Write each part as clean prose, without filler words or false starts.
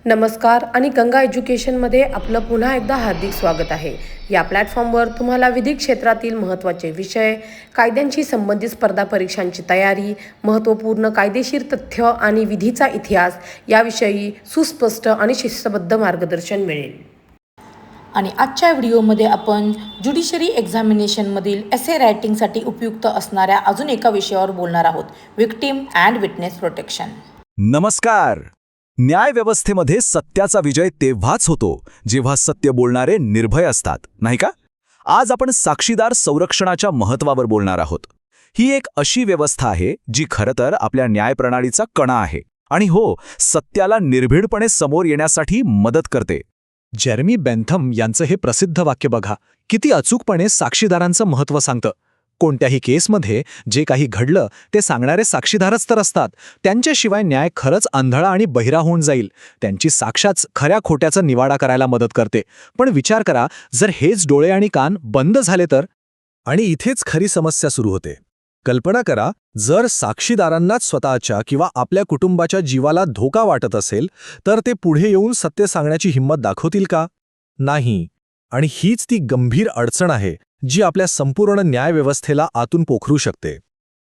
नमस्कार आणि गंगा एज्युकेशनमध्ये आपलं पुन्हा एकदा हार्दिक स्वागत आहे. या प्लॅटफॉर्मवर तुम्हाला विधिक क्षेत्रातील महत्त्वाचे विषय, कायद्यांशी संबंधित स्पर्धा परीक्षांची तयारी, महत्त्वपूर्ण कायदेशीर तथ्य आणि विधीचा इतिहास याविषयी सुस्पष्ट आणि शिस्तबद्ध मार्गदर्शन मिळेल. आणि आजच्या व्हिडिओमध्ये आपण ज्युडिशरी एक्झामिनेशनमधील एसे रायटिंगसाठी उपयुक्त असणाऱ्या अजून एका विषयावर बोलणार आहोत, विक्टिम अँड विटनेस प्रोटेक्शन. नमस्कार. न्यायव्यवस्थेमध्ये सत्याचा विजय तेव्हाच होतो जेव्हा सत्य बोलणारे निर्भय असतात, नाही का? आज आपण साक्षीदार संरक्षणाच्या महत्त्वावर बोलणार आहोत. ही एक अशी व्यवस्था आहे जी खरं तर आपल्या न्यायप्रणालीचा कणा आहे आणि सत्याला निर्भीडपणे समोर येण्यासाठी मदत करते. जेरेमी बेंथम यांचं हे प्रसिद्ध वाक्य बघा, किती अचूकपणे साक्षीदारांचं महत्त्व सांगतं. कोणत्याही केसमध्ये जे काही घडलं ते सांगणारे साक्षीदारच तर असतात. त्यांच्याशिवाय न्याय खरंच आंधळा आणि बहिरा होऊन जाईल. त्यांची साक्षाच खऱ्या खोट्याचा निवाडा करायला मदत करते. पण विचार करा, जर हेच डोळे आणि कान बंद झाले तर? आणि इथेच खरी समस्या सुरू होते. कल्पना करा, जर साक्षीदारांनाच स्वतःच्या किंवा आपल्या कुटुंबाच्या जीवाला धोका वाटत असेल तर ते पुढे येऊन सत्य सांगण्याची हिंमत दाखवतील का? नाही. आणि हीच ती गंभीर अडचण आहे जी आपल्या संपूर्ण न्यायव्यवस्थेला आतून पोखरू शकते.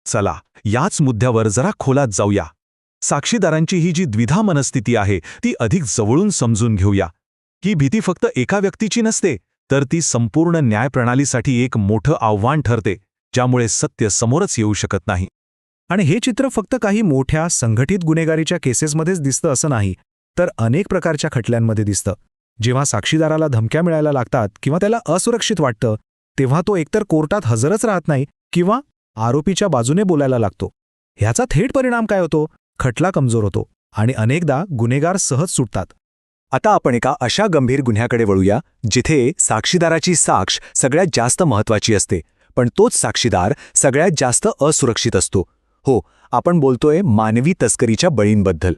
चला, याच मुद्द्यावर जरा खोलात जाऊया. साक्षीदारांची ही जी द्विधा मनस्थिती आहे ती अधिक जवळून समजून घेऊया. ही भीती फक्त एका व्यक्तीची नसते, तर ती संपूर्ण न्यायप्रणालीसाठी एक मोठं आव्हान ठरते, ज्यामुळे सत्य समोरच येऊ शकत नाही. आणि हे चित्र फक्त काही मोठ्या संघटित गुन्हेगारीच्या केसेसमध्येच दिसतं असं नाही, तर अनेक प्रकारच्या खटल्यांमध्ये दिसतं. जेव्हा साक्षीदाराला धमक्या मिळायला लागतात किंवा त्याला असुरक्षित वाटतं, तेव्हा तो एकतर कोर्टात हजरच राहत नाही किंवा आरोपीच्या बाजूने बोलायला लागतो. ह्याचा थेट परिणाम काय होतो? खटला कमजोर होतो आणि अनेकदा गुन्हेगार सहज सुटतात. आता आपण एका अशा गंभीर गुन्ह्याकडे वळूया जिथे साक्षीदाराची साक्ष सगळ्यात जास्त महत्त्वाची असते, पण तोच साक्षीदार सगळ्यात जास्त असुरक्षित असतो. आपण बोलतोय मानवी तस्करीच्या बळींबद्दल.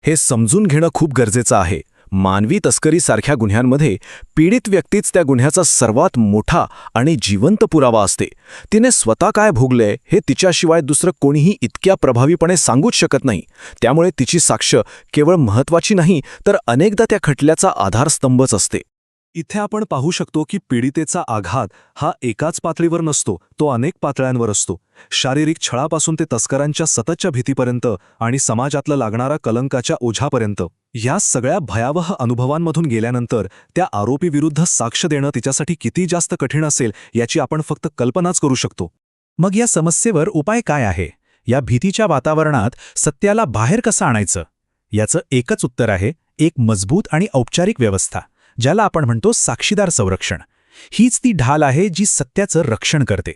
हे समजून घेणं खूप गरजेचं आहे. मानवी तस्करीसारख्या गुन्ह्यांमध्ये पीडित व्यक्तीच त्या गुन्ह्याचा सर्वात मोठा आणि जिवंत पुरावा असते. तिने स्वतः काय भोगलंय हे तिच्याशिवाय दुसरं कोणीही इतक्या प्रभावीपणे सांगूच शकत नाही. त्यामुळे तिची साक्ष केवळ महत्त्वाची नाही, तर अनेकदा त्या खटल्याचा आधारस्तंभच असते. इथे आपण पाहू शकतो की पीडितेचा आघात हा एकाच पातळीवर नसतो, तो अनेक पातळ्यांवर असतो. शारीरिक छळापासून ते तस्करांच्या सततच्या भीतीपर्यंत आणि समाजातला लागणारा कलंकाच्या ओझ्यापर्यंत. या सगळ्या भयावह अनुभवांमधून गेल्यानंतर त्या आरोपीविरुद्ध साक्ष देणं तिच्यासाठी किती जास्त कठीण असेल याची आपण फक्त कल्पनाच करू शकतो. मग या समस्येवर उपाय काय आहे? या भीतीच्या वातावरणात सत्याला बाहेर कसं आणायचं? याचं एकच उत्तर आहे, एक मजबूत आणि औपचारिक व्यवस्था, ज्याला आपण म्हणतो साक्षीदार संरक्षण. हीच ती ढाल आहे जी सत्याचं रक्षण करते.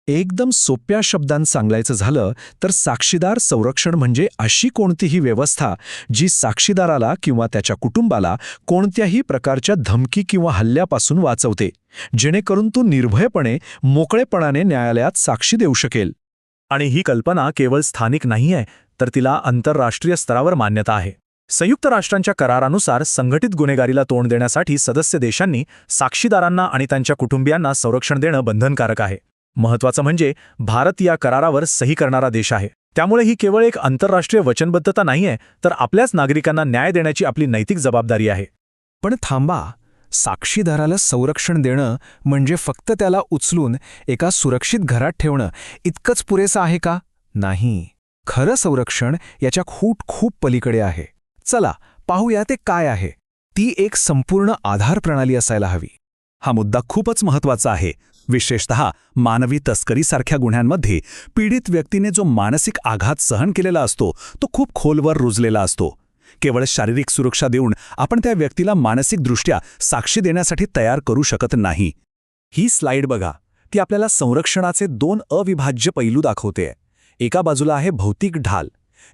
एकदम सोप्या शब्दांत सांगायचं झालं तर साक्षीदार संरक्षण म्हणजे अशी कोणतीही व्यवस्था जी साक्षीदाराला किंवा त्याच्या कुटुंबाला कोणत्याही प्रकारच्या धमकी किंवा हल्ल्यापासून वाचवते, जेणेकरून तो निर्भयपणे मोकळेपणाने न्यायालयात साक्षी देऊ शकेल. आणि ही कल्पना केवळ स्थानिक नाही आहे, तर तिला आंतरराष्ट्रीय स्तरावर मान्यता आहे. संयुक्त राष्ट्रांच्या करारानुसार संघटित गुन्हेगारीला तोंड देण्यासाठी सदस्य देशांनी साक्षीदारांना आणि त्यांच्या कुटुंबियांना संरक्षण देणं बंधनकारक आहे. महत्त्वाचं म्हणजे भारत या करारावर सही करणारा देश आहे. त्यामुळे ही केवळ एक आंतरराष्ट्रीय वचनबद्धता नाहीये, तर आपल्याच नागरिकांना न्याय देण्याची आपली नैतिक जबाबदारी आहे. पण थांबा, साक्षीदाराला संरक्षण देणं म्हणजे फक्त त्याला उचलून एका सुरक्षित घरात ठेवणं इतकंच पुरेसं आहे का? नाही. खरं संरक्षण याच्या खूप पलीकडे आहे. चला पाहूया ते काय आहे. ती एक संपूर्ण आधार प्रणाली असायला हवी. हा मुद्दा खूपच महत्त्वाचा आहे. विशेषतः मानवी तस्करीसारख्या गुन्ह्यांमध्ये पीडित व्यक्तीने जो मानसिक आघात सहन केलेला असतो तो खूप खोलवर रुजलेला असतो. केवळ शारीरिक सुरक्षा देऊन आपण त्या व्यक्तीला मानसिकदृष्ट्या साक्षी देण्यासाठी तयार करू शकत नाही. ही स्लाईड बघा, ती आपल्याला संरक्षणाचे दोन अविभाज्य पैलू दाखवते. एका बाजूला आहे भौतिक ढाल,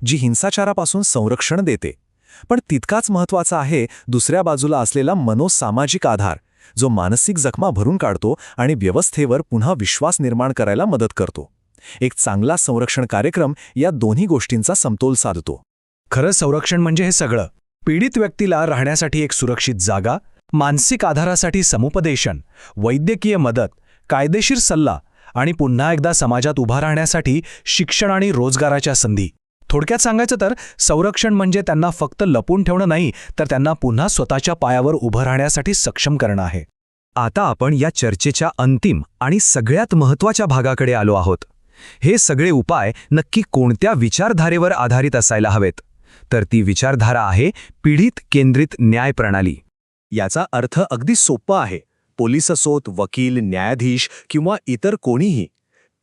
जी हिंसाचारापासून संरक्षण देते, पण तितकाच महत्त्वाचा आहे दुसऱ्या बाजूला असलेला मनोसामाजिक आधार, जो मानसिक जखमा भरून काढतो आणि व्यवस्थेवर पुन्हा विश्वास निर्माण करायला मदत करतो. एक चांगला संरक्षण कार्यक्रम या दोन्ही गोष्टींचा समतोल साधतो. खरं संरक्षण म्हणजे हे सगळं. पीडित व्यक्तीला राहण्यासाठी एक सुरक्षित जागा, मानसिक आधारासाठी समुपदेशन, वैद्यकीय मदत, कायदेशीर सल्ला आणि पुन्हा एकदा समाजात उभा राहण्यासाठी शिक्षण आणि रोजगाराच्या संधी. थोडक्यात सांगायचं तर संरक्षण म्हणजे त्यांना फक्त लपून ठेवणं नाही, तर त्यांना पुन्हा स्वतःच्या पायावर उभं राहण्यासाठी सक्षम करणं आहे. आता आपण या चर्चेच्या अंतिम आणि सगळ्यात महत्त्वाच्या भागाकडे आलो आहोत. हे सगळे उपाय नक्की कोणत्या विचारधारेवर आधारित असायला हवेत? तर ती विचारधारा आहे पीडित केंद्रित न्याय प्रणाली. याचा अर्थ अगदी सोपा आहे. पोलीस असोत, वकील, न्यायाधीश किंवा इतर कोणीही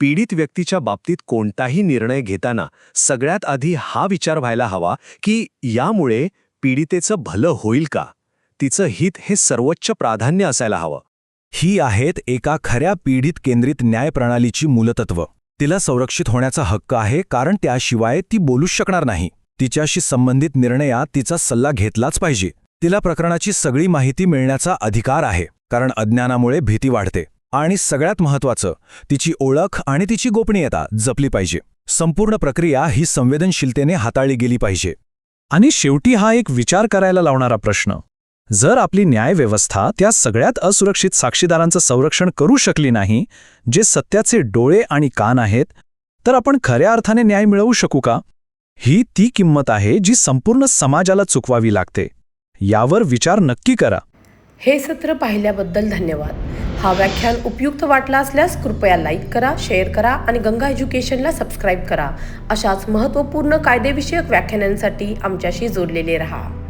पीडित व्यक्तीच्या बाबतीत कोणताही निर्णय घेताना सगळ्यात आधी हा विचार व्हायला हवा की यामुळे पीडितेचं भलं होईल का? तिचं हित हे सर्वोच्च प्राधान्य असायला हवं. ही आहेत एका खऱ्या पीडित केंद्रित न्याय प्रणालीची मूलतत्व. तिला संरक्षित होण्याचा हक्क आहे, कारण त्याशिवाय ती बोलूच शकणार नाही. तिच्याशी संबंधित निर्णयात तिचा सल्ला घेतलाच पाहिजे. तिला प्रकरणाची सगळी माहिती मिळण्याचा अधिकार आहे, कारण अज्ञानामुळे भीती वाढते. आणि सगळ्यात महत्त्वाचं, तिची ओळख आणि तिची गोपनीयता जपली पाहिजे. संपूर्ण प्रक्रिया ही संवेदनशीलतेने हाताळली गेली पाहिजे. आणि शेवटी हा एक विचार करायला लावणारा प्रश्न, जर आपली न्यायव्यवस्था त्या सगळ्यात असुरक्षित साक्षीदारांचं संरक्षण करू शकली नाही, जे सत्याचे डोळे आणि कान आहेत, तर आपण खऱ्या अर्थाने न्याय मिळवू शकू का? ही ती किंमत आहे जी संपूर्ण समाजाला चुकवावी लागते. यावर विचार नक्की करा. हे सत्र पाहिल्याबद्दल धन्यवाद. हा व्याख्यान उपयुक्त वाटला असल्यास कृपया लाईक करा, शेअर करा आणि गंगा एज्युकेशनला सबस्क्राईब करा. अशाच महत्त्वपूर्ण कायदेविषयक व्याख्यानांसाठी आमच्याशी जोडलेले रहा.